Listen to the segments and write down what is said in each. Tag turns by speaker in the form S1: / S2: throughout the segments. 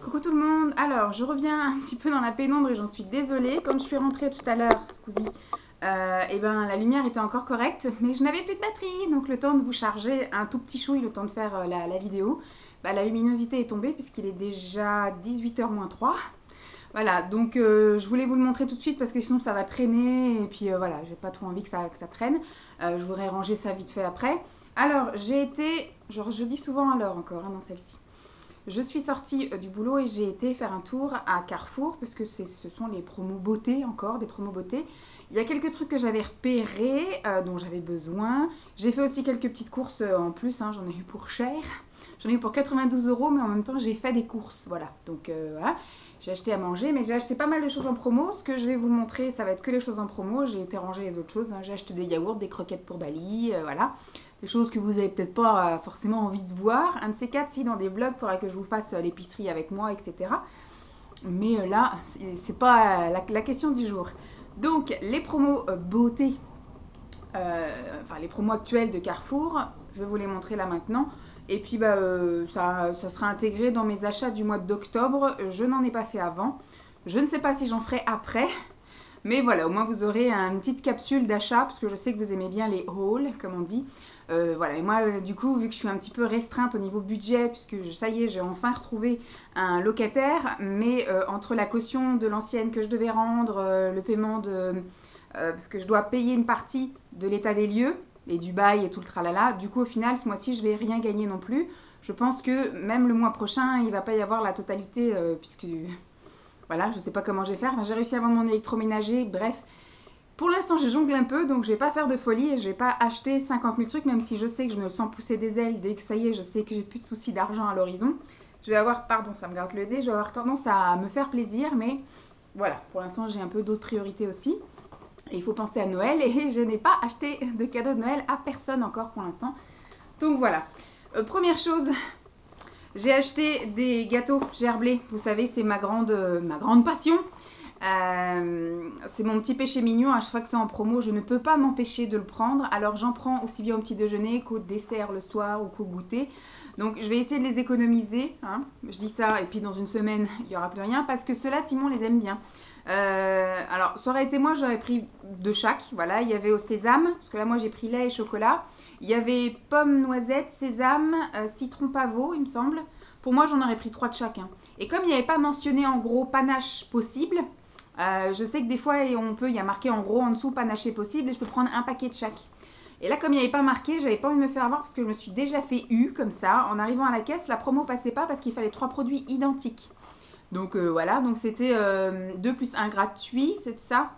S1: Coucou tout le monde, alors je reviens un petit peu dans la pénombre et j'en suis désolée. Quand je suis rentrée tout à l'heure, scusi, et ben la lumière était encore correcte, mais je n'avais plus de batterie, donc le temps de vous charger un tout petit chouille, le temps de faire la vidéo, la luminosité est tombée puisqu'il est déjà 18h moins 3. Voilà, donc je voulais vous le montrer tout de suite parce que sinon ça va traîner et puis voilà, j'ai pas trop envie que ça traîne. Je voudrais ranger ça vite fait après. Alors j'ai été, genre je dis souvent alors encore dans celle-ci. Je suis sortie du boulot et j'ai été faire un tour à Carrefour parce que ce sont les promos beauté encore, des promos beauté. Il y a quelques trucs que j'avais repérés, dont j'avais besoin. J'ai fait aussi quelques petites courses en plus, hein, j'en ai eu pour cher. J'en ai eu pour 92 €, mais en même temps j'ai fait des courses, voilà. Donc voilà, j'ai acheté à manger, mais j'ai acheté pas mal de choses en promo. Ce que je vais vous montrer, ça va être que les choses en promo. J'ai été ranger les autres choses, hein. J'ai acheté des yaourts, des croquettes pour Bali, voilà. Des choses que vous n'avez peut-être pas forcément envie de voir. Un de ces quatre, si dans des vlogs, il faudra que je vous fasse l'épicerie avec moi, etc. Mais là, c'est pas la question du jour. Donc, les promos beauté, enfin les promos actuelles de Carrefour, je vais vous les montrer là maintenant. Et puis, ça sera intégré dans mes achats du mois d'octobre. Je n'en ai pas fait avant. Je ne sais pas si j'en ferai après. Mais voilà, au moins vous aurez une petite capsule d'achat, parce que je sais que vous aimez bien les hauls, comme on dit. Voilà, et moi du coup, vu que je suis un petit peu restreinte au niveau budget, puisque ça y est, j'ai enfin retrouvé un locataire, mais entre la caution de l'ancienne que je devais rendre, le paiement de... parce que je dois payer une partie de l'état des lieux, et du bail et tout le tralala, du coup au final, ce mois-ci, je vais rien gagner non plus. Je pense que même le mois prochain, il ne va pas y avoir la totalité, puisque... Voilà, je ne sais pas comment je vais faire. Enfin, j'ai réussi à vendre mon électroménager, bref. Pour l'instant, je jongle un peu, donc je vais pas faire de folie et je vais pas acheter 50 000 trucs, même si je sais que je me sens pousser des ailes dès que ça y est, je sais que j'ai plus de soucis d'argent à l'horizon. Je vais avoir, pardon, ça me gratte le nez, je vais avoir tendance à me faire plaisir, mais voilà, pour l'instant, j'ai un peu d'autres priorités aussi. Et il faut penser à Noël et je n'ai pas acheté de cadeau de Noël à personne encore pour l'instant. Donc voilà. Première chose, j'ai acheté des gâteaux gerblés. Vous savez, c'est ma grande passion. C'est mon petit péché mignon. À chaque fois que c'est en promo, je ne peux pas m'empêcher de le prendre. Alors j'en prends aussi bien au petit déjeuner qu'au dessert le soir ou qu'au goûter. Donc je vais essayer de les économiser. Hein. Je dis ça et puis dans une semaine, il n'y aura plus rien. Parce que ceux-là, Simon les aime bien. Alors ça aurait été moi, j'aurais pris de chaque. Voilà, il y avait au sésame. Parce que là, moi, j'ai pris lait et chocolat. Il y avait pomme, noisette, sésame, citron pavot, il me semble. Pour moi, j'en aurais pris 3 de chacun. Et comme il n'y avait pas mentionné en gros panache possible, je sais que des fois, il y a marqué en gros en dessous panaché possible et je peux prendre un paquet de chaque. Et là, comme il n'y avait pas marqué, j'avais pas envie de me faire avoir parce que je me suis déjà fait comme ça. En arrivant à la caisse, la promo passait pas parce qu'il fallait 3 produits identiques. Donc voilà, donc c'était 2 plus 1 gratuit, c'est ça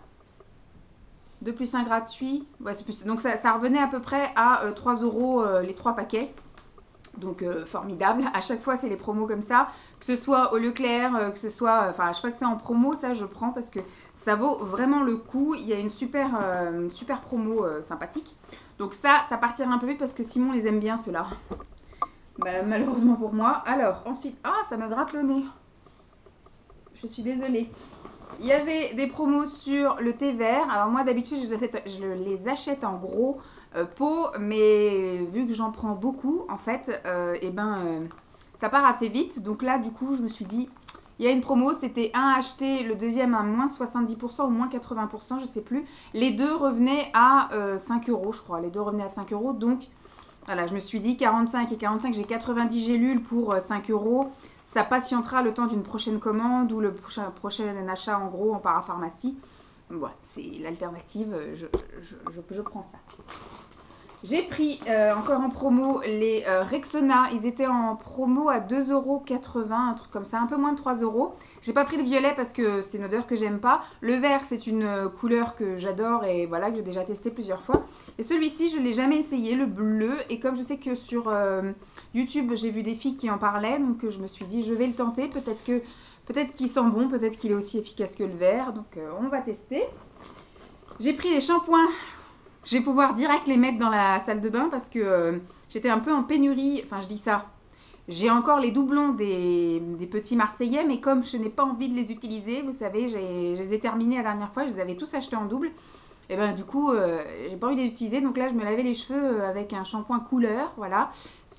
S1: 2 plus 1 gratuit. Ouais, c'est plus. Donc ça revenait à peu près à 3 € les 3 paquets. Donc formidable. À chaque fois, c'est les promos comme ça. Que ce soit au Leclerc, que ce soit... Enfin, à chaque fois que c'est en promo, ça, je prends parce que ça vaut vraiment le coup. Il y a une super promo sympathique. Donc ça partira un peu vite parce que Simon les aime bien, ceux-là. Malheureusement pour moi. Alors, ensuite... Ah, ça me gratte le nez. Je suis désolée. Il y avait des promos sur le thé vert. Alors moi, d'habitude, je les achète en gros pot, mais vu que j'en prends beaucoup, en fait, ça part assez vite. Donc là, du coup, je me suis dit, il y a une promo, c'était un acheté, le deuxième à moins 70% ou moins 80%, je sais plus. Les deux revenaient à 5 €, je crois. Les deux revenaient à 5 €. Donc voilà, je me suis dit 45 et 45, j'ai 90 gélules pour 5 €. Ça patientera le temps d'une prochaine commande ou le prochain achat en gros en parapharmacie. Voilà, c'est l'alternative, je prends ça. J'ai pris encore en promo les Rexona. Ils étaient en promo à 2,80 €, un truc comme ça, un peu moins de 3 €. J'ai pas pris le violet parce que c'est une odeur que j'aime pas. Le vert, c'est une couleur que j'adore et voilà, que j'ai déjà testé plusieurs fois. Et celui-ci, je ne l'ai jamais essayé, le bleu. Et comme je sais que sur YouTube, j'ai vu des filles qui en parlaient, donc je me suis dit, je vais le tenter. Peut-être qu'il sent bon, peut-être qu'il est aussi efficace que le vert. Donc on va tester. J'ai pris les shampoings. Je vais pouvoir direct les mettre dans la salle de bain parce que j'étais un peu en pénurie. Enfin, je dis ça. J'ai encore les doublons des petits Marseillais, mais comme je n'ai pas envie de les utiliser, vous savez, je les ai terminés la dernière fois, je les avais tous achetés en double. Et ben du coup, j'ai pas envie de les utiliser. Donc là, je me lavais les cheveux avec un shampoing couleur, voilà,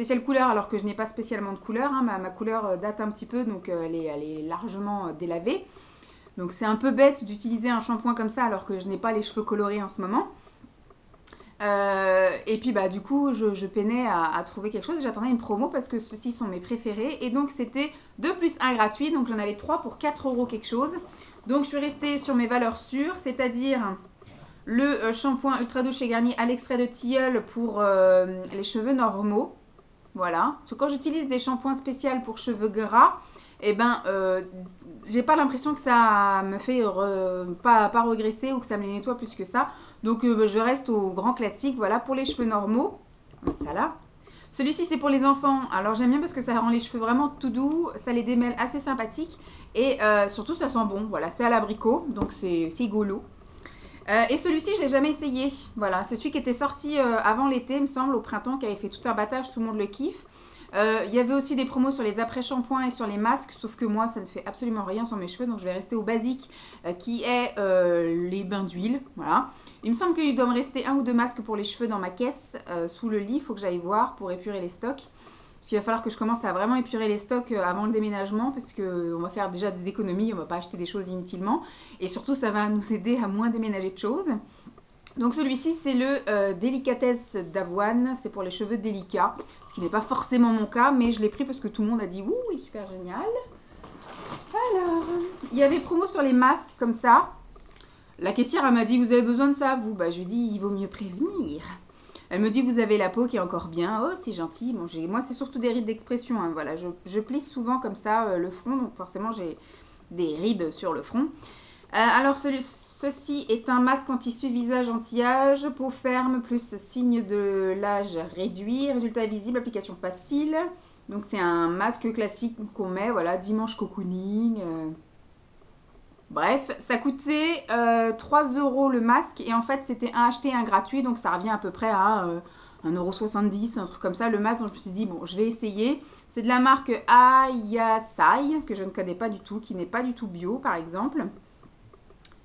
S1: spéciale couleur alors que je n'ai pas spécialement de couleur. Hein. Ma couleur date un petit peu, donc elle est largement délavée. Donc c'est un peu bête d'utiliser un shampoing comme ça alors que je n'ai pas les cheveux colorés en ce moment. Et puis bah du coup je peinais à trouver quelque chose. J'attendais une promo parce que ceux-ci sont mes préférés. Et donc c'était 2 plus 1 gratuit. Donc j'en avais 3 pour 4 € quelque chose. Donc je suis restée sur mes valeurs sûres. C'est-à-dire le shampoing Ultra Doux chez Garnier à l'extrait de tilleul pour les cheveux normaux. Voilà. Parce que quand j'utilise des shampoings spéciaux pour cheveux gras, et ben j'ai pas l'impression que ça me fait pas regresser ou que ça me les nettoie plus que ça. Donc je reste au grand classique, voilà, pour les cheveux normaux. Donc ça là. Celui-ci c'est pour les enfants. Alors j'aime bien parce que ça rend les cheveux vraiment tout doux, ça les démêle assez sympathiques et surtout ça sent bon. Voilà, c'est à l'abricot, donc c'est rigolo. Et celui-ci je l'ai jamais essayé. Voilà, c'est celui qui était sorti avant l'été, il me semble, au printemps, qui avait fait tout un battage, tout le monde le kiffe. Il y avait aussi des promos sur les après-shampoings et sur les masques, sauf que moi ça ne fait absolument rien sur mes cheveux, donc je vais rester au basique qui est les bains d'huile. Voilà. Il me semble qu'il doit me rester 1 ou 2 masques pour les cheveux dans ma caisse sous le lit, il faut que j'aille voir pour épurer les stocks. Parce qu'il va falloir que je commence à vraiment épurer les stocks avant le déménagement, parce qu'on va faire déjà des économies, on ne va pas acheter des choses inutilement. Et surtout ça va nous aider à moins déménager de choses. Donc celui-ci c'est le Délicatesse d'avoine, c'est pour les cheveux délicats. Ce qui n'est pas forcément mon cas, mais je l'ai pris parce que tout le monde a dit « Ouh, il est super génial !» Alors, il y avait promo sur les masques comme ça. La caissière, elle m'a dit « Vous avez besoin de ça, vous ?» Bah, je lui ai dit « Il vaut mieux prévenir. » Elle me dit « Vous avez la peau qui est encore bien. » Oh, c'est gentil. Bon, moi, c'est surtout des rides d'expression. Hein, voilà, je plisse souvent comme ça le front, donc forcément, j'ai des rides sur le front. Alors, ceci est un masque anti-essuie visage anti-âge, peau ferme plus signe de l'âge réduit, résultat visible, application facile. Donc c'est un masque classique qu'on met, voilà, dimanche cocooning. Bref, ça coûtait 3 € le masque et en fait c'était un acheté, un gratuit, donc ça revient à peu près à 1,70 €, un truc comme ça. Le masque, donc je me suis dit, bon, je vais essayer. C'est de la marque Ayasai, que je ne connais pas du tout, qui n'est pas du tout bio par exemple.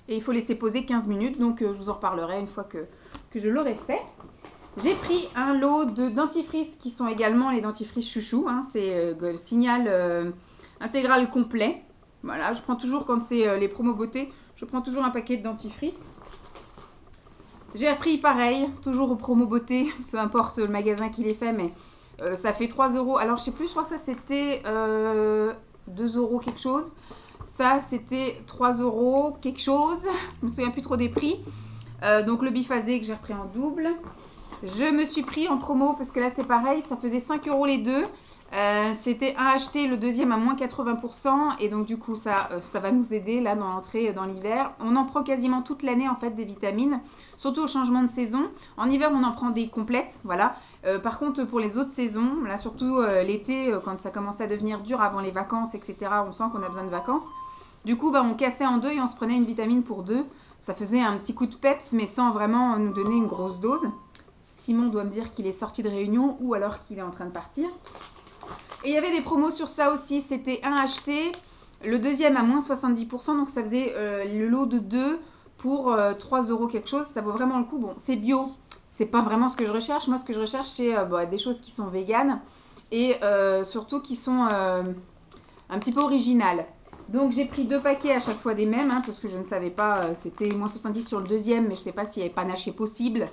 S1: Et il faut laisser poser 15 minutes, donc je vous en reparlerai une fois que je l'aurai fait. J'ai pris un lot de dentifrices qui sont également les dentifrices chouchou. Hein, c'est le signal intégral complet. Voilà, je prends toujours, quand c'est les promos beauté, je prends toujours un paquet de dentifrices. J'ai repris pareil, toujours aux promos beauté, peu importe le magasin qui les fait, mais ça fait 3 €. Alors je sais plus, je crois que ça c'était 2 € quelque chose. Ça, c'était 3 € quelque chose. Je me souviens plus trop des prix. Donc, le biphasé que j'ai repris en double. Je me suis pris en promo parce que là, c'est pareil. Ça faisait 5 € les deux. C'était un acheté, le deuxième à moins 80%. Et donc, du coup, ça va nous aider là dans l'entrée dans l'hiver. On en prend quasiment toute l'année, en fait, des vitamines. Surtout au changement de saison. En hiver, on en prend des complètes. Voilà. Par contre, pour les autres saisons, là, surtout l'été, quand ça commence à devenir dur avant les vacances, etc., on sent qu'on a besoin de vacances. Du coup, bah, on cassait en deux et on se prenait une vitamine pour deux. Ça faisait un petit coup de peps, mais sans vraiment nous donner une grosse dose. Simon doit me dire qu'il est sorti de réunion ou alors qu'il est en train de partir. Et il y avait des promos sur ça aussi. C'était un acheté, le deuxième à moins 70%. Donc ça faisait le lot de 2 pour 3 € quelque chose. Ça vaut vraiment le coup. Bon, c'est bio. C'est pas vraiment ce que je recherche. Moi, ce que je recherche, c'est des choses qui sont véganes et surtout qui sont un petit peu originales. Donc j'ai pris 2 paquets à chaque fois des mêmes, hein, parce que je ne savais pas, c'était moins 70 sur le deuxième, mais je ne sais pas s'il y avait panaché possible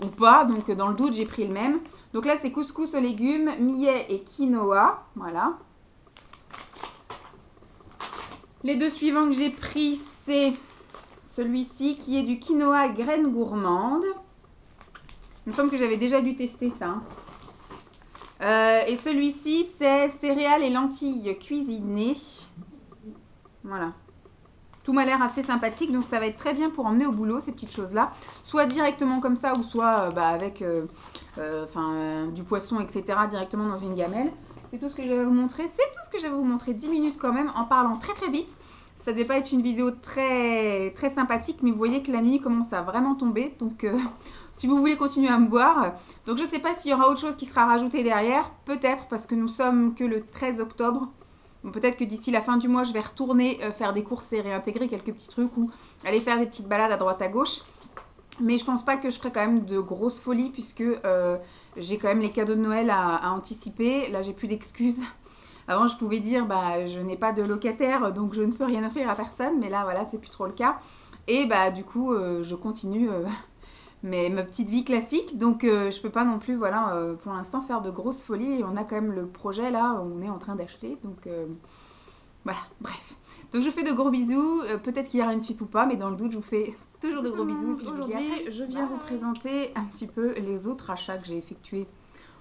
S1: ou pas. Donc dans le doute, j'ai pris le même. Donc là, c'est couscous aux légumes, millet et quinoa. Voilà. Les 2 suivants que j'ai pris, c'est celui-ci qui est du quinoa graines gourmandes. Il me semble que j'avais déjà dû tester ça. Et celui-ci, c'est céréales et lentilles cuisinées. Voilà. Tout m'a l'air assez sympathique, donc ça va être très bien pour emmener au boulot, ces petites choses-là. Soit directement comme ça, ou soit avec du poisson, etc. directement dans une gamelle. C'est tout ce que j'avais à vous montrer. C'est tout ce que j'avais à vous montrer. 10 minutes quand même, en parlant très très vite. Ça ne devait pas être une vidéo très, très sympathique, mais vous voyez que la nuit commence à vraiment tomber. Donc, si vous voulez continuer à me voir. Donc, je ne sais pas s'il y aura autre chose qui sera rajouté derrière. Peut-être, parce que nous sommes que le 13 octobre. Peut-être que d'ici la fin du mois, je vais retourner faire des courses et réintégrer quelques petits trucs ou aller faire des petites balades à droite à gauche. Mais je pense pas que je ferai quand même de grosses folies puisque j'ai quand même les cadeaux de Noël à anticiper. Là, j'ai plus d'excuses. Avant, je pouvais dire, bah, je n'ai pas de locataire, donc je ne peux rien offrir à personne. Mais là, voilà, c'est plus trop le cas. Et bah, du coup, je continue ma petite vie classique. Donc, je peux pas non plus, voilà, pour l'instant, faire de grosses folies. Et on a quand même le projet, là, on est en train d'acheter. Donc, voilà, bref. Donc, je fais de gros bisous. Peut-être qu'il y aura une suite ou pas, mais dans le doute, je vous fais toujours de gros bisous. Aujourd'hui, je viens vous présenter un petit peu les autres achats que j'ai effectués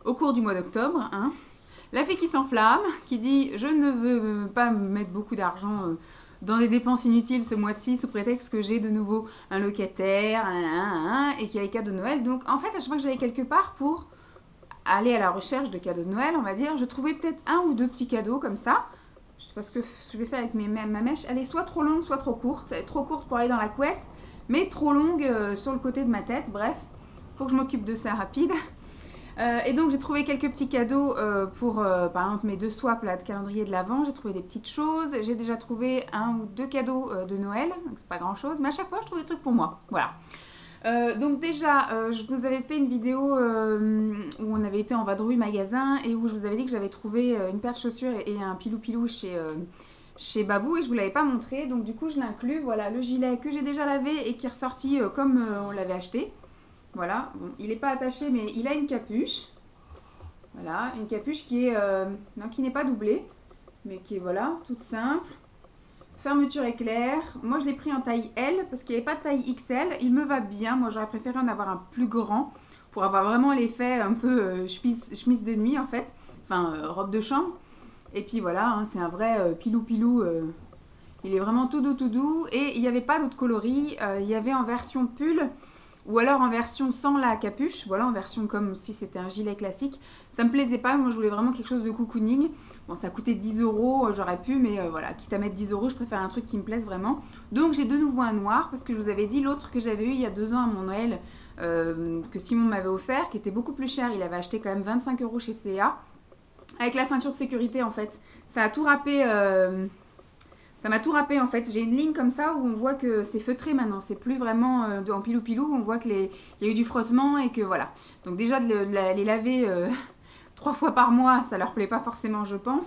S1: au cours du mois d'octobre. Hein. La fée qui s'enflamme, qui dit « Je ne veux pas me mettre beaucoup d'argent dans des dépenses inutiles ce mois-ci sous prétexte que j'ai de nouveau un locataire et qu'il y a les cadeaux de Noël. » Donc en fait, à chaque fois que j'allais quelque part pour aller à la recherche de cadeaux de Noël, on va dire, je trouvais peut-être un ou deux petits cadeaux comme ça. Je sais pas ce que je vais faire avec ma mèche. Elle est soit trop longue, soit trop courte. Elle est trop courte pour aller dans la couette, mais trop longue sur le côté de ma tête. Bref, faut que je m'occupe de ça rapide. Et donc j'ai trouvé quelques petits cadeaux pour par exemple mes 2 swaps là, de calendrier de l'Avent. J'ai trouvé des petites choses. J'ai déjà trouvé 1 ou 2 cadeaux de Noël, donc c'est pas grand chose, mais à chaque fois je trouve des trucs pour moi. Voilà. Donc déjà, je vous avais fait une vidéo où on avait été en vadrouille magasin et où je vous avais dit que j'avais trouvé une paire de chaussures et un pilou-pilou chez Babou et je vous l'avais pas montré. Donc du coup je l'inclus. Voilà le gilet que j'ai déjà lavé et qui est ressorti comme on l'avait acheté. Voilà, bon, il n'est pas attaché mais il a une capuche. Voilà, une capuche qui est non, qui n'est pas doublée, mais qui est voilà, toute simple. Fermeture éclair. Moi je l'ai pris en taille L parce qu'il n'y avait pas de taille XL. Il me va bien. Moi j'aurais préféré en avoir un plus grand pour avoir vraiment l'effet un peu chemise de nuit en fait. Enfin robe de chambre. Et puis voilà, hein, c'est un vrai pilou-pilou. Il est vraiment tout doux. Et il n'y avait pas d'autres coloris. Il y avait en version pull. Ou alors en version sans la capuche, voilà, en version comme si c'était un gilet classique. Ça me plaisait pas, moi je voulais vraiment quelque chose de cocooning. Bon, ça coûtait 10 €, j'aurais pu, mais voilà, quitte à mettre 10 €, je préfère un truc qui me plaise vraiment. Donc j'ai de nouveau un noir, parce que je vous avais dit l'autre que j'avais eu il y a 2 ans à mon Noël, que Simon m'avait offert, qui était beaucoup plus cher, il avait acheté quand même 25 € chez C&A. Avec la ceinture de sécurité en fait, ça a tout râpé... Ça m'a tout râpé en fait. J'ai une ligne comme ça où on voit que c'est feutré maintenant. C'est plus vraiment en pilou-pilou. On voit qu'il y a eu du frottement et que voilà. Donc déjà de les laver 3 fois par mois, ça leur plaît pas forcément je pense.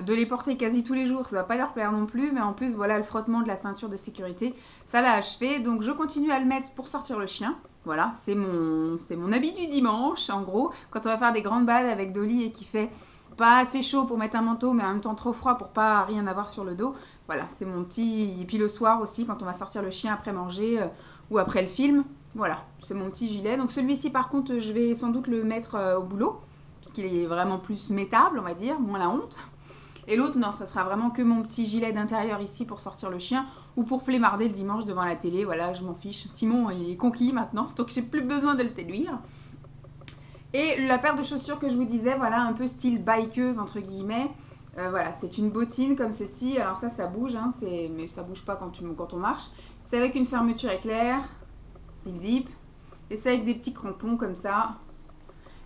S1: De les porter quasi tous les jours, ça va pas leur plaire non plus. Mais en plus voilà le frottement de la ceinture de sécurité, ça l'a achevé. Donc je continue à le mettre pour sortir le chien. Voilà, c'est mon habit du dimanche en gros. Quand on va faire des grandes balades avec Dolly et qui fait... pas assez chaud pour mettre un manteau, mais en même temps trop froid pour pas rien avoir sur le dos. Voilà, c'est mon petit... Et puis le soir aussi, quand on va sortir le chien après manger ou après le film. Voilà, c'est mon petit gilet. Donc celui-ci, par contre, je vais sans doute le mettre au boulot. Parce qu'il est vraiment plus mettable, on va dire, moins la honte. Et l'autre, non, ça sera vraiment que mon petit gilet d'intérieur ici pour sortir le chien. Ou pour flémarder le dimanche devant la télé. Voilà, je m'en fiche. Simon, il est conquis maintenant, donc j'ai plus besoin de le séduire. Et la paire de chaussures que je vous disais, voilà, un peu style bikeuse entre guillemets. Voilà, c'est une bottine comme ceci. Alors ça bouge, hein, mais ça bouge pas quand on marche. C'est avec une fermeture éclair, zip zip. Et c'est avec des petits crampons comme ça.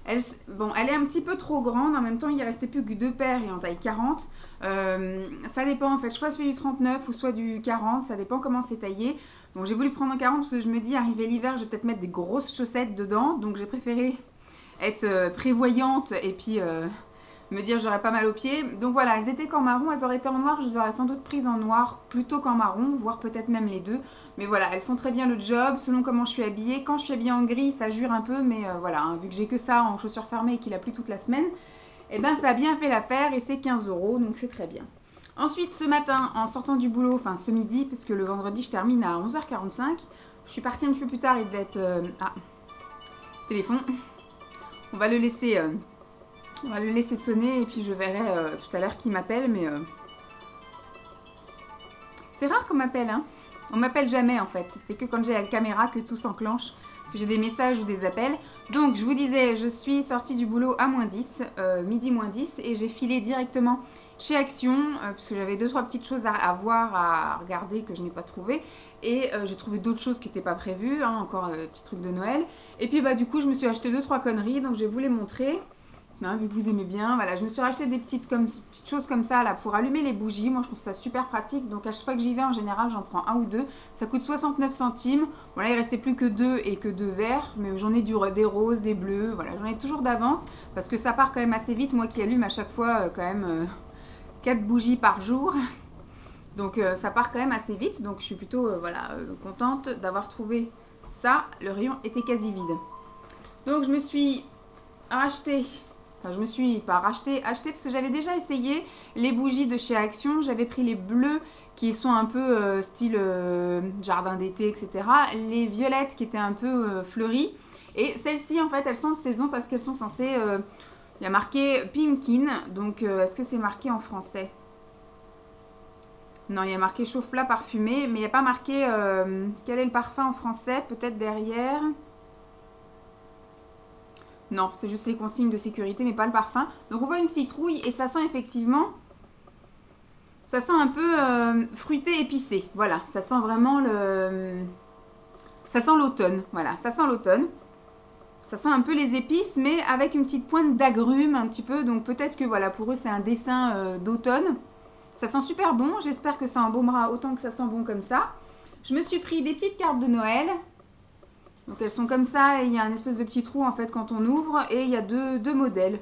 S1: Elle est un petit peu trop grande. En même temps, il ne restait plus que 2 paires et en taille 40. Ça dépend en fait. Soit celui du 39 ou soit du 40. Ça dépend comment c'est taillé. Bon, j'ai voulu prendre en 40 parce que je me dis, arrivé l'hiver, je vais peut-être mettre des grosses chaussettes dedans. Donc j'ai préféré être prévoyante et puis me dire j'aurais pas mal aux pieds. Donc voilà, elles étaient qu'en marron, elles auraient été en noir, je les aurais sans doute prises en noir plutôt qu'en marron, voire peut-être même les deux. Mais voilà, elles font très bien le job, selon comment je suis habillée. Quand je suis habillée en gris, ça jure un peu, mais voilà, hein, vu que j'ai que ça en chaussures fermées et qu'il a plu toute la semaine, et ben ça a bien fait l'affaire et c'est 15 €, donc c'est très bien. Ensuite, ce matin, en sortant du boulot, enfin ce midi, parce que le vendredi je termine à 11h45, je suis partie un petit peu plus tard, il devait être... téléphone. On va le laisser sonner et puis je verrai tout à l'heure qui m'appelle, mais c'est rare qu'on m'appelle, hein. On m'appelle jamais en fait, c'est que quand j'ai la caméra que tout s'enclenche, que j'ai des messages ou des appels. Donc je vous disais, je suis sortie du boulot à -10, midi -10, et j'ai filé directement chez Action, parce que j'avais 2-3 petites choses à voir, à regarder que je n'ai pas trouvé. Et j'ai trouvé d'autres choses qui n'étaient pas prévues, hein, encore petits trucs de Noël. Et puis bah du coup je me suis acheté 2-3 conneries, donc je vais vous les montrer. hein, vu que vous aimez bien. Voilà, je me suis racheté des petites choses comme ça là pour allumer les bougies. Moi, je trouve ça super pratique. Donc, à chaque fois que j'y vais, en général, j'en prends un ou deux. Ça coûte 69 centimes. Voilà, il restait plus que deux et que deux verts. Mais j'en ai des roses, des bleus. Voilà, j'en ai toujours d'avance parce que ça part quand même assez vite. Moi qui allume à chaque fois quand même 4 bougies par jour. Donc, ça part quand même assez vite. Donc, je suis plutôt contente d'avoir trouvé ça. Le rayon était quasi vide. Donc, je me suis racheté... Enfin, je me suis pas acheté parce que j'avais déjà essayé les bougies de chez Action. J'avais pris les bleus qui sont un peu style jardin d'été, etc. Les violettes qui étaient un peu fleuries. Et celles-ci, en fait, elles sont de saison parce qu'elles sont censées... il y a marqué Pumpkin. Donc, est-ce que c'est marqué en français? Non, il y a marqué chauffe-plat parfumé. Mais il n'y a pas marqué quel est le parfum en français. Peut-être derrière... Non, c'est juste les consignes de sécurité, mais pas le parfum. Donc on voit une citrouille et ça sent effectivement... Ça sent un peu fruité, épicé. Voilà, ça sent vraiment le... Ça sent l'automne. Voilà, ça sent l'automne. Ça sent un peu les épices, mais avec une petite pointe d'agrumes un petit peu. Donc peut-être que voilà, pour eux, c'est un dessin d'automne. Ça sent super bon. J'espère que ça embaumera autant que ça sent bon comme ça. Je me suis pris des petites cartes de Noël. Donc elles sont comme ça et il y a un espèce de petit trou en fait quand on ouvre et il y a deux modèles.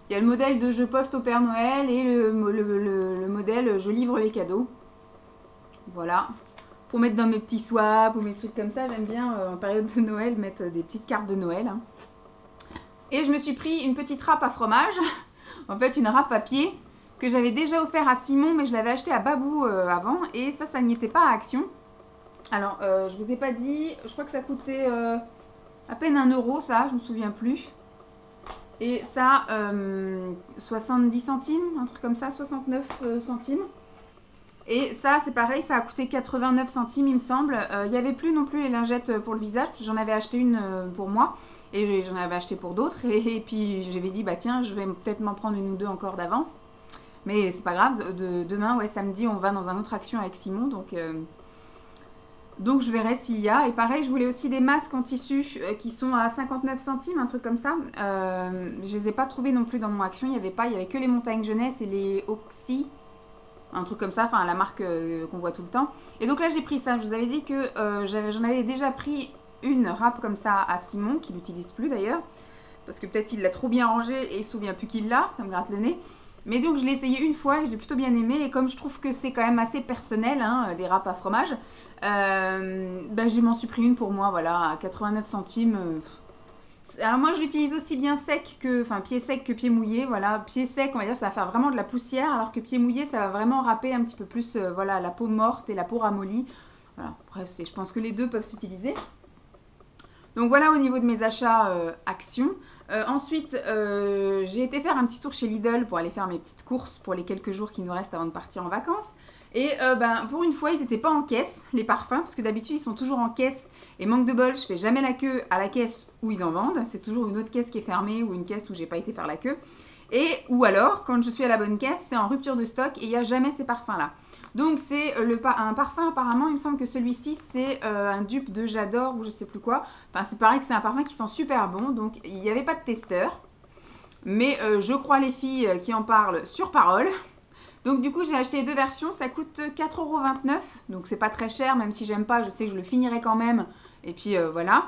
S1: Il y a le modèle de je poste au Père Noël et le modèle je livre les cadeaux. Voilà. Pour mettre dans mes petits swaps ou mes trucs comme ça, j'aime bien en période de Noël mettre des petites cartes de Noël. Hein. Et je me suis pris une petite râpe à fromage. En fait une râpe papier que j'avais déjà offert à Simon mais je l'avais acheté à Babou avant et ça n'y était pas à Action. Alors, je vous ai pas dit, je crois que ça coûtait à peine 1 euro, ça, je me souviens plus. Et ça, 70 centimes, un truc comme ça, 69 centimes. Et ça, c'est pareil, ça a coûté 89 centimes, il me semble. Il n'y avait plus non plus les lingettes pour le visage, j'en avais acheté une pour moi. Et j'en avais acheté pour d'autres. Et puis, j'avais dit, bah tiens, je vais peut-être m'en prendre une ou deux encore d'avance. Mais c'est pas grave, demain, ouais, samedi, on va dans un autre Action avec Simon, donc je verrai s'il y a. Et pareil, je voulais aussi des masques en tissu qui sont à 59 centimes, un truc comme ça. Je les ai pas trouvés non plus dans mon Action. Il y avait que les Montagnes Jeunesse et les Oxy. Un truc comme ça, enfin la marque qu'on voit tout le temps. Et donc là j'ai pris ça. Je vous avais dit que j'en avais déjà pris une râpe comme ça à Simon, qui l'utilise plus d'ailleurs. Parce que peut-être il l'a trop bien rangé et il se souvient plus qu'il l'a. Ça me gratte le nez. Mais donc je l'ai essayé une fois et j'ai plutôt bien aimé. Et comme je trouve que c'est quand même assez personnel, hein, les râpes à fromage, je m'en suis pris une pour moi, voilà, à 89 centimes. Alors moi je l'utilise aussi bien sec que, enfin pied sec que pied mouillé. Voilà, pied sec, on va dire, ça va faire vraiment de la poussière, alors que pied mouillé, ça va vraiment râper un petit peu plus, voilà, la peau morte et la peau ramollie. Voilà, bref, je pense que les deux peuvent s'utiliser. Donc voilà au niveau de mes achats Action. Ensuite, j'ai été faire un petit tour chez Lidl pour aller faire mes petites courses pour les quelques jours qui nous restent avant de partir en vacances. Et pour une fois, ils n'étaient pas en caisse, les parfums, parce que d'habitude, ils sont toujours en caisse. Et manque de bol, je fais jamais la queue à la caisse où ils en vendent. C'est toujours une autre caisse qui est fermée ou une caisse où j'ai pas été faire la queue. Ou alors, quand je suis à la bonne caisse, c'est en rupture de stock et il n'y a jamais ces parfums-là. Donc c'est un parfum apparemment, il me semble que celui-ci c'est un dupe de J'adore ou je sais plus quoi. Enfin c'est pareil que c'est un parfum qui sent super bon, donc il n'y avait pas de testeur. Mais je crois les filles qui en parlent sur parole. Donc du coup j'ai acheté les deux versions, ça coûte 4,29 €. Donc c'est pas très cher, même si j'aime pas, je sais que je le finirai quand même. Et puis voilà.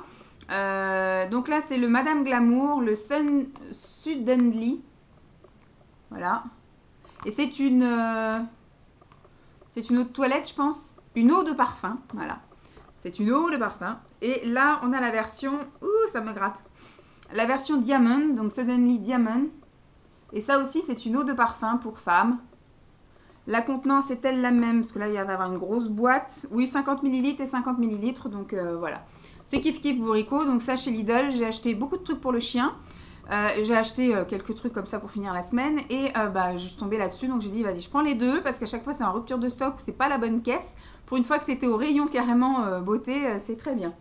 S1: Donc là c'est le Madame Glamour, le Suddenly. Voilà. Et c'est une eau de toilette, je pense. Une eau de parfum, voilà. C'est une eau de parfum. Et là, on a la version... Ouh, ça me gratte. La version Diamond, donc Suddenly Diamond. Et ça aussi, c'est une eau de parfum pour femmes. La contenance est-elle la même? Parce que là, il y a d'avoir une grosse boîte. Oui, 50 ml et 50 ml. Donc voilà. C'est kiff kiff bourricot. Donc ça, chez Lidl, j'ai acheté beaucoup de trucs pour le chien. J'ai acheté quelques trucs comme ça pour finir la semaine et je suis tombée là-dessus, donc j'ai dit vas-y je prends les deux parce qu'à chaque fois c'est en rupture de stock, c'est pas la bonne caisse. Pour une fois que c'était au rayon carrément beauté, c'est très bien.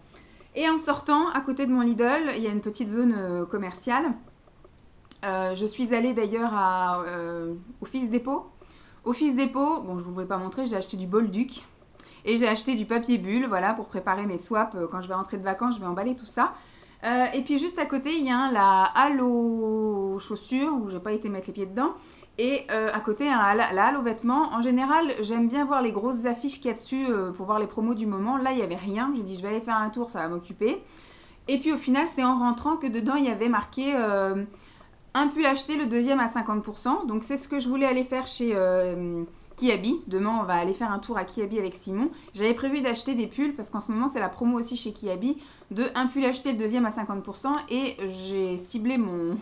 S1: Et en sortant, à côté de mon Lidl, il y a une petite zone commerciale. Je suis allée d'ailleurs à Office Dépôt. Office Dépôt, bon je vous voulais pas montrer, j'ai acheté du Bolduc et j'ai acheté du papier bulle, voilà, pour préparer mes swaps quand je vais rentrer de vacances, je vais emballer tout ça. Et puis juste à côté, il y a la halle aux chaussures, où j'ai pas été mettre les pieds dedans. Et à côté, la halle aux vêtements. En général, j'aime bien voir les grosses affiches qu'il y a dessus pour voir les promos du moment. Là, il n'y avait rien. J'ai dit, je vais aller faire un tour, ça va m'occuper. Et puis au final, c'est en rentrant que dedans, il y avait marqué un pull acheté, le deuxième à 50%. Donc c'est ce que je voulais aller faire chez Kiabi. Demain, on va aller faire un tour à Kiabi avec Simon. J'avais prévu d'acheter des pulls parce qu'en ce moment, c'est la promo aussi chez Kiabi de un pull acheté, le deuxième à 50%. Et j'ai ciblé mon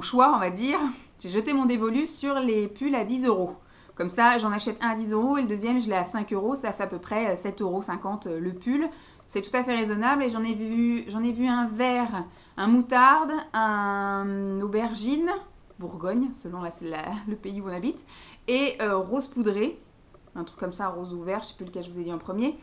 S1: choix, on va dire. J'ai jeté mon dévolu sur les pulls à 10 euros. Comme ça, j'en achète un à 10 euros et le deuxième, je l'ai à 5 euros. Ça fait à peu près 7,50 € le pull. C'est tout à fait raisonnable et j'en ai vu un vert, un moutarde, un aubergine, Bourgogne, selon le pays où on habite, et rose poudré, un truc comme ça, rose ou vert, je ne sais plus lequel je vous ai dit en premier.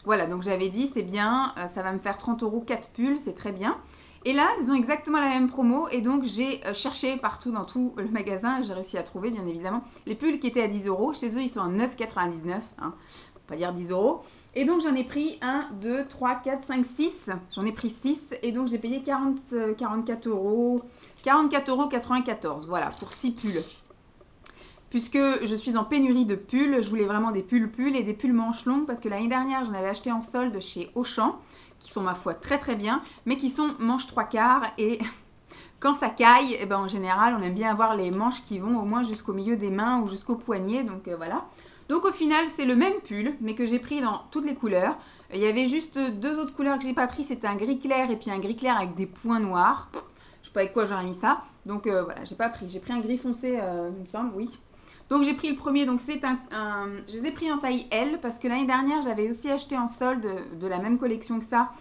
S1: Voilà, donc j'avais dit, c'est bien, ça va me faire 30 € 4 pulls, c'est très bien. Et là, ils ont exactement la même promo et donc j'ai cherché partout dans tout le magasin et j'ai réussi à trouver, bien évidemment, les pulls qui étaient à 10 euros. Chez eux, ils sont à 9,99 €, hein, pas dire 10 euros. Et donc j'en ai pris 1, 2, 3, 4, 5, 6. J'en ai pris 6 et donc j'ai payé 44 €. 44,94 €, voilà, pour 6 pulls. Puisque je suis en pénurie de pulls, je voulais vraiment des pulls et des pulls manches longues parce que l'année dernière, j'en avais acheté en solde chez Auchan, qui sont ma foi très très bien, mais qui sont manches 3/4 et quand ça caille, eh ben, en général, on aime bien avoir les manches qui vont au moins jusqu'au milieu des mains ou jusqu'au poignet, donc voilà. Donc au final, c'est le même pull, mais que j'ai pris dans toutes les couleurs. Il y avait juste 2 autres couleurs que j'ai pas pris, c'était un gris clair et puis un gris clair avec des points noirs. Je sais pas avec quoi j'aurais mis ça. Donc voilà, j'ai pas pris. J'ai pris un gris foncé, il me semble, oui. Donc j'ai pris le premier, donc c'est je les ai pris en taille L parce que l'année dernière j'avais aussi acheté en solde de la même collection que ça,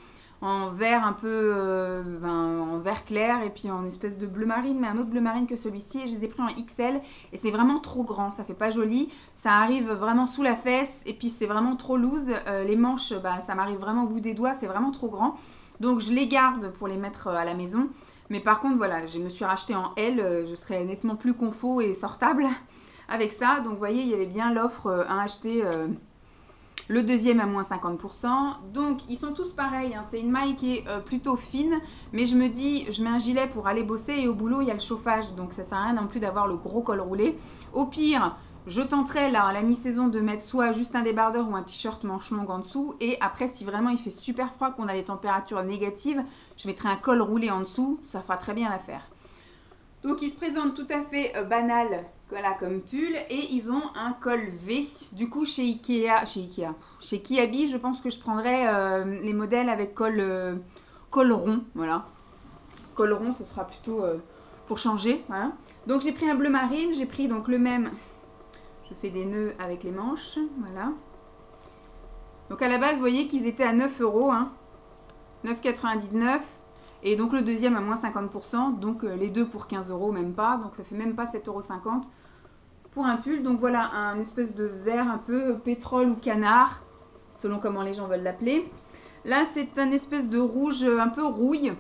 S1: en vert un peu, en vert clair et puis en espèce de bleu marine, mais un autre bleu marine que celui-ci, et je les ai pris en XL et c'est vraiment trop grand, ça fait pas joli, ça arrive vraiment sous la fesse et puis c'est vraiment trop loose, les manches, ça m'arrive vraiment au bout des doigts, c'est vraiment trop grand, donc je les garde pour les mettre à la maison, mais par contre voilà, je me suis racheté en L, je serais nettement plus confort et sortable avec ça. Donc vous voyez, il y avait bien l'offre à acheter le deuxième à moins 50%. Donc ils sont tous pareils, hein. C'est une maille qui est plutôt fine, mais je me dis, je mets un gilet pour aller bosser et au boulot il y a le chauffage, donc ça sert à rien non plus d'avoir le gros col roulé. Au pire, je tenterai là à la mi-saison de mettre soit juste un débardeur ou un t-shirt manche longue en dessous, et après si vraiment il fait super froid, qu'on a des températures négatives, je mettrai un col roulé en dessous, ça fera très bien l'affaire. Donc ils se présentent tout à fait banal, voilà, comme pull, et ils ont un col V. Du coup chez Kiabi, je pense que je prendrai les modèles avec col rond, voilà. Col rond, ce sera plutôt pour changer, voilà. Donc j'ai pris un bleu marine, j'ai pris donc le même, je fais des nœuds avec les manches, voilà. Donc à la base, vous voyez qu'ils étaient à 9 €, hein, 9,99 €. Et donc le deuxième à moins 50%, donc les deux pour 15 €, même pas. Donc ça fait même pas 7,50 € pour un pull. Donc voilà, un espèce de vert un peu pétrole ou canard, selon comment les gens veulent l'appeler. Là, c'est un espèce de rouge un peu rouille.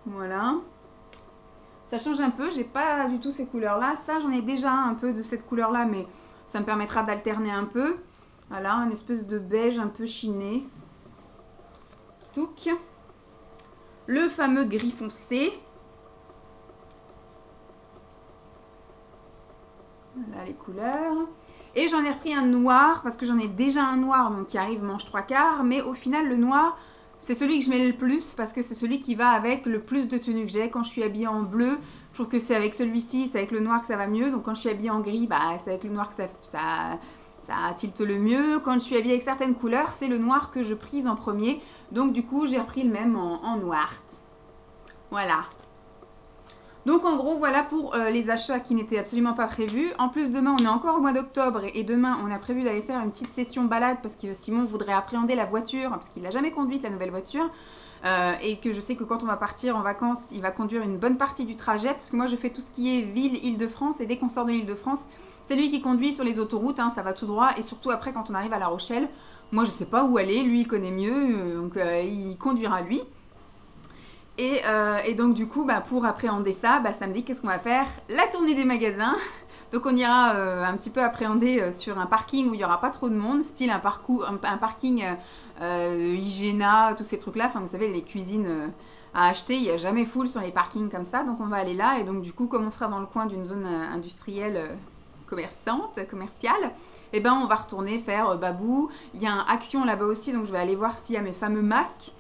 S1: Voilà. Ça change un peu, j'ai pas du tout ces couleurs-là. Ça, j'en ai déjà un peu de cette couleur-là, mais ça me permettra d'alterner un peu. Voilà, un espèce de beige un peu chiné. Touc. Le fameux gris foncé. Voilà les couleurs. Et j'en ai repris un noir parce que j'en ai déjà un noir donc qui arrive manche 3/4. Mais au final, le noir, c'est celui que je mets le plus parce que c'est celui qui va avec le plus de tenues que j'ai. Quand je suis habillée en bleu, je trouve que c'est avec celui-ci, c'est avec le noir que ça va mieux. Donc quand je suis habillée en gris, c'est avec le noir que ça tilte le mieux. Quand je suis habillée avec certaines couleurs, c'est le noir que je prise en premier. Donc du coup, j'ai repris le même en noir. Voilà. Donc en gros, voilà pour les achats qui n'étaient absolument pas prévus. En plus, demain, on est encore au mois d'octobre et demain, on a prévu d'aller faire une petite session balade parce que Simon voudrait appréhender la voiture parce qu'il n'a jamais conduite la nouvelle voiture. Et que je sais que quand on va partir en vacances, il va conduire une bonne partie du trajet parce que moi, je fais tout ce qui est ville, Île-de-France, et dès qu'on sort de l'Île-de-France, c'est lui qui conduit sur les autoroutes, hein, ça va tout droit, et surtout après quand on arrive à La Rochelle, moi je sais pas où aller, lui il connaît mieux, donc il conduira lui. Et donc du coup, pour appréhender ça, samedi, qu'est-ce qu'on va faire? La tournée des magasins, Donc on ira un petit peu appréhender sur un parking où il n'y aura pas trop de monde, style un parking Hygiéna, tous ces trucs-là. Enfin, vous savez, les cuisines à acheter, il n'y a jamais full sur les parkings comme ça. Donc on va aller là. Et donc du coup, comme on sera dans le coin d'une zone industrielle commerciale, et ben on va retourner faire Babou. Il y a un Action là-bas aussi, donc je vais aller voir s'il y a mes fameux masques.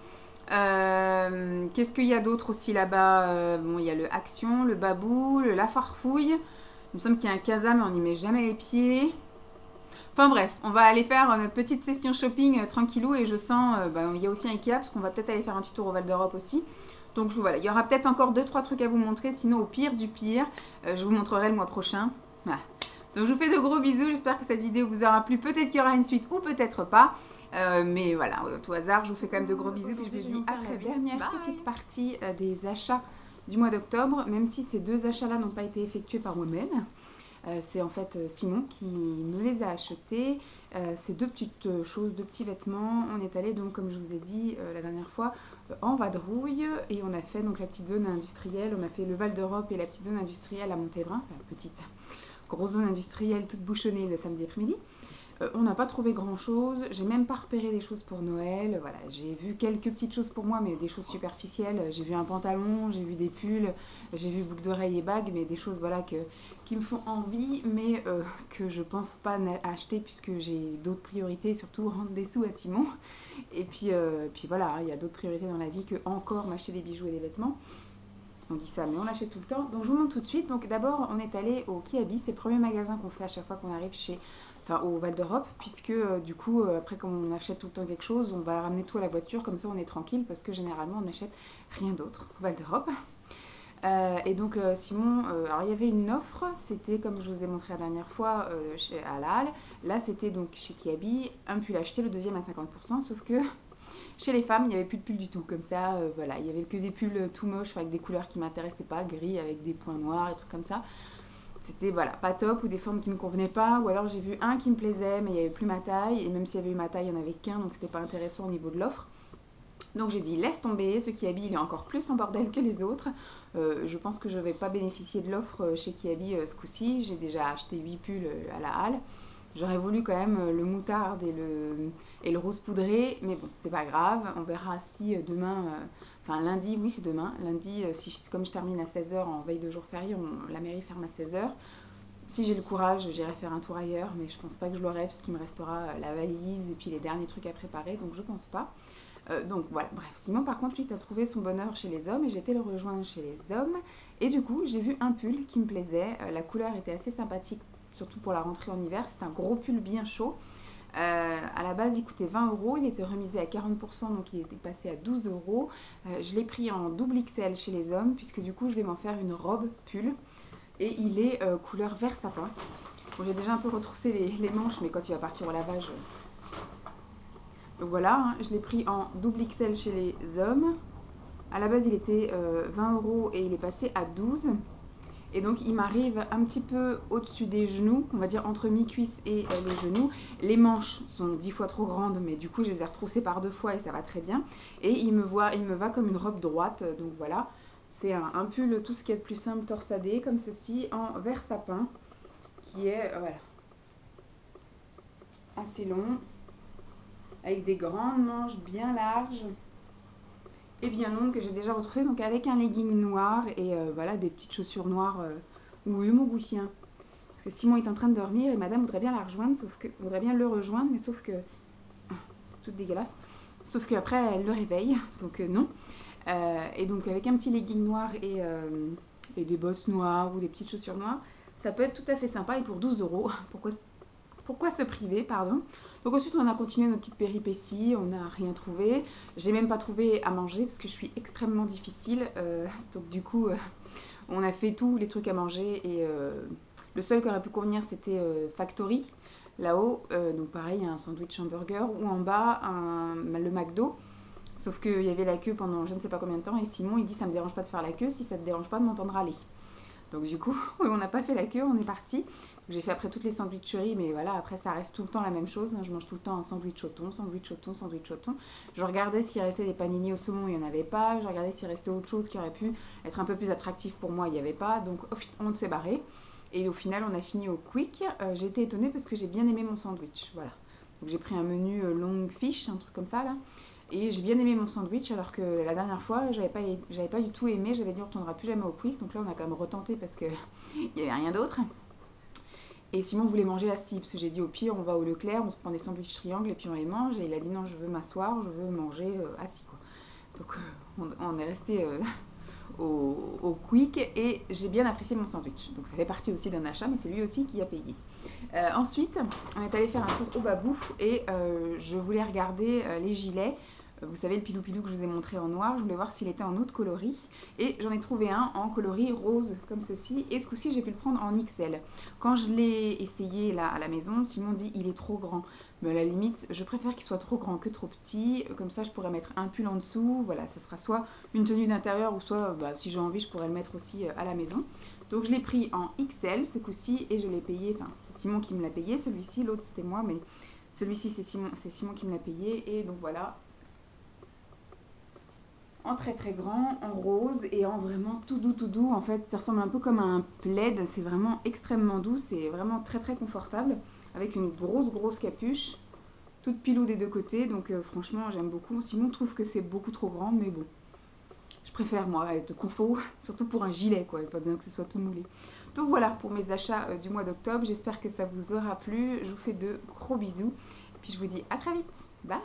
S1: Qu'est-ce qu'il y a d'autre aussi là-bas? Bon, il y a le Action, le Babou, le La Farfouille. Il me semble qu'il y a un Casa, mais on n'y met jamais les pieds. Enfin bref, on va aller faire notre petite session shopping tranquillou. Et je sens, il y a aussi un Ikea, parce qu'on va peut-être aller faire un petit tour au Val d'Europe aussi. Donc voilà, il y aura peut-être encore 2-3 trucs à vous montrer. Sinon, au pire du pire, je vous montrerai le mois prochain. Voilà. Donc je vous fais de gros bisous, j'espère que cette vidéo vous aura plu. Peut-être qu'il y aura une suite ou peut-être pas. Mais voilà, au tout hasard, je vous fais quand même de gros bisous. Puis je vous dis à très vite. Dernière petite partie des achats du mois d'octobre, même si ces deux achats-là n'ont pas été effectués par moi-même. C'est en fait Simon qui me les a achetés. C'est deux petites choses, deux petits vêtements. On est allé donc, comme je vous ai dit la dernière fois, en vadrouille et on a fait donc la petite zone industrielle. On a fait le Val d'Europe et la petite zone industrielle à Montévrain. Enfin, petite, grosse zone industrielle toute bouchonnée le samedi après-midi. On n'a pas trouvé grand chose, j'ai même pas repéré des choses pour Noël, voilà, j'ai vu quelques petites choses pour moi mais des choses superficielles, j'ai vu un pantalon, j'ai vu des pulls, j'ai vu boucles d'oreilles et bagues, mais des choses voilà qui me font envie mais que je pense pas acheter puisque j'ai d'autres priorités, surtout rendre des sous à Simon, et puis voilà, il y a d'autres priorités dans la vie que encore m'acheter des bijoux et des vêtements. On dit ça, mais on l'achète tout le temps. Donc je vous montre tout de suite. Donc d'abord, on est allé au Kiabi, c'est le premier magasin qu'on fait à chaque fois qu'on arrive au Val d'Europe, puisque du coup, après, comme on achète tout le temps quelque chose, on va ramener tout à la voiture, comme ça on est tranquille, parce que généralement on n'achète rien d'autre au Val d'Europe. Et donc Simon, alors il y avait une offre, c'était comme je vous ai montré la dernière fois à la Halle. Là c'était donc chez Kiabi, un pull acheté, le deuxième à 50%, sauf que chez les femmes, il n'y avait plus de pulls du tout, comme ça, voilà, il n'y avait que des pulls tout moches, avec des couleurs qui ne m'intéressaient pas, gris avec des points noirs et trucs comme ça. C'était voilà, pas top, ou des formes qui ne me convenaient pas, ou alors j'ai vu un qui me plaisait, mais il n'y avait plus ma taille, et même s'il y avait eu ma taille, il n'y en avait qu'un, donc c'était pas intéressant au niveau de l'offre. Donc j'ai dit laisse tomber, ce Kiabi il est encore plus en bordel que les autres. Je pense que je ne vais pas bénéficier de l'offre chez Kiabi ce coup-ci, j'ai déjà acheté 8 pulls à la Halle. J'aurais voulu quand même le moutarde et le rose poudré, mais bon, c'est pas grave. On verra si demain, enfin lundi, oui c'est demain, lundi, comme je termine à 16 h en veille de jour férié, la mairie ferme à 16 h. Si j'ai le courage, j'irai faire un tour ailleurs, mais je pense pas que je l'aurai, puisqu'il me restera la valise et puis les derniers trucs à préparer, donc je pense pas. Donc voilà, bref, Simon par contre, lui, il a trouvé son bonheur chez les hommes et j'ai été le rejoindre chez les hommes. Et du coup, j'ai vu un pull qui me plaisait, la couleur était assez sympathique, surtout pour la rentrée en hiver. C'est un gros pull bien chaud. À la base, il coûtait 20 €, il était remisé à 40%, donc il était passé à 12 €. Je l'ai pris en double XL chez les hommes, puisque du coup, je vais m'en faire une robe pull. Et il est couleur vert sapin. Bon, j'ai déjà un peu retroussé les manches, mais quand il va partir au lavage... Donc voilà, hein, je l'ai pris en double XL chez les hommes. À la base, il était 20 € et il est passé à 12 €. Et donc il m'arrive un petit peu au-dessus des genoux, on va dire entre mi-cuisse et les genoux. Les manches sont 10 fois trop grandes, mais du coup je les ai retroussées par 2 fois et ça va très bien. Et il me va comme une robe droite, donc voilà. C'est un pull tout ce qui est de plus simple, torsadé, comme ceci, en vert sapin, qui est voilà, assez long, avec des grandes manches bien larges et bien longue que j'ai déjà retrouvée, donc avec un legging noir et voilà des petites chaussures noires. Oui, mon goûtien. Parce que Simon est en train de dormir et madame voudrait bien la rejoindre, voudrait bien le rejoindre, mais sauf que... toute dégueulasse. Sauf qu'après elle le réveille, donc non. Et donc avec un petit legging noir et des bosses noires ou des petites chaussures noires, ça peut être tout à fait sympa et pour 12 €. Pourquoi se priver, pardon. Donc ensuite on a continué nos petites péripéties, on n'a rien trouvé. J'ai même pas trouvé à manger parce que je suis extrêmement difficile. Donc du coup on a fait tous les trucs à manger et le seul qui aurait pu convenir c'était Factory là-haut. Donc pareil, un sandwich hamburger ou en bas le McDo. Sauf qu'il y avait la queue pendant je ne sais pas combien de temps et Simon il dit ça me dérange pas de faire la queue si ça te dérange pas de m'entendre râler. Donc du coup, on n'a pas fait la queue, on est parti. J'ai fait après toutes les sandwicheries, mais voilà, après ça reste tout le temps la même chose. Je mange tout le temps un sandwich au thon, sandwich au thon, sandwich au thon. Je regardais s'il restait des panini au saumon, il n'y en avait pas. Je regardais s'il restait autre chose qui aurait pu être un peu plus attractif pour moi, il n'y avait pas. Donc on s'est barré. Et au final, on a fini au Quick. J'ai été étonnée parce que j'ai bien aimé mon sandwich. Voilà. Donc j'ai pris un menu long fish, un truc comme ça là. Et j'ai bien aimé mon sandwich alors que la dernière fois, j'avais pas du tout aimé. J'avais dit on retournera plus jamais au Quick. Donc là, on a quand même retenté parce qu'il n'y avait rien d'autre. Et Simon voulait manger assis parce que j'ai dit au pire, on va au Leclerc, on se prend des sandwichs triangles et puis on les mange. Et il a dit non, je veux m'asseoir, je veux manger assis quoi. Donc on est resté au Quick et j'ai bien apprécié mon sandwich. Donc ça fait partie aussi d'un achat, mais c'est lui aussi qui a payé. Ensuite, on est allé faire un tour au Babou et je voulais regarder les gilets. Vous savez, le pilou-pilou que je vous ai montré en noir, je voulais voir s'il était en autre coloris. Et j'en ai trouvé un en coloris rose, comme ceci. Et ce coup-ci, j'ai pu le prendre en XL. Quand je l'ai essayé là à la maison, Simon dit il est trop grand. Mais à la limite, je préfère qu'il soit trop grand que trop petit. Comme ça, je pourrais mettre un pull en dessous. Voilà, ça sera soit une tenue d'intérieur ou soit, si j'ai envie, je pourrais le mettre aussi à la maison. Donc je l'ai pris en XL ce coup-ci et je l'ai payé. Enfin, c'est Simon qui me l'a payé. Celui-ci, l'autre c'était moi, mais celui-ci c'est Simon qui me l'a payé. Et donc voilà, en très très grand, en rose et en vraiment tout doux. En fait, ça ressemble un peu comme à un plaid. C'est vraiment extrêmement doux. C'est vraiment très très confortable. Avec une grosse capuche. Toute pilou des deux côtés. Donc franchement, j'aime beaucoup. Simon trouve que c'est beaucoup trop grand. Mais bon, je préfère moi être confort. Surtout pour un gilet quoi. Il n'y a pas besoin que ce soit tout moulé. Donc voilà pour mes achats du mois d'octobre. J'espère que ça vous aura plu. Je vous fais de gros bisous. Et puis je vous dis à très vite. Bye!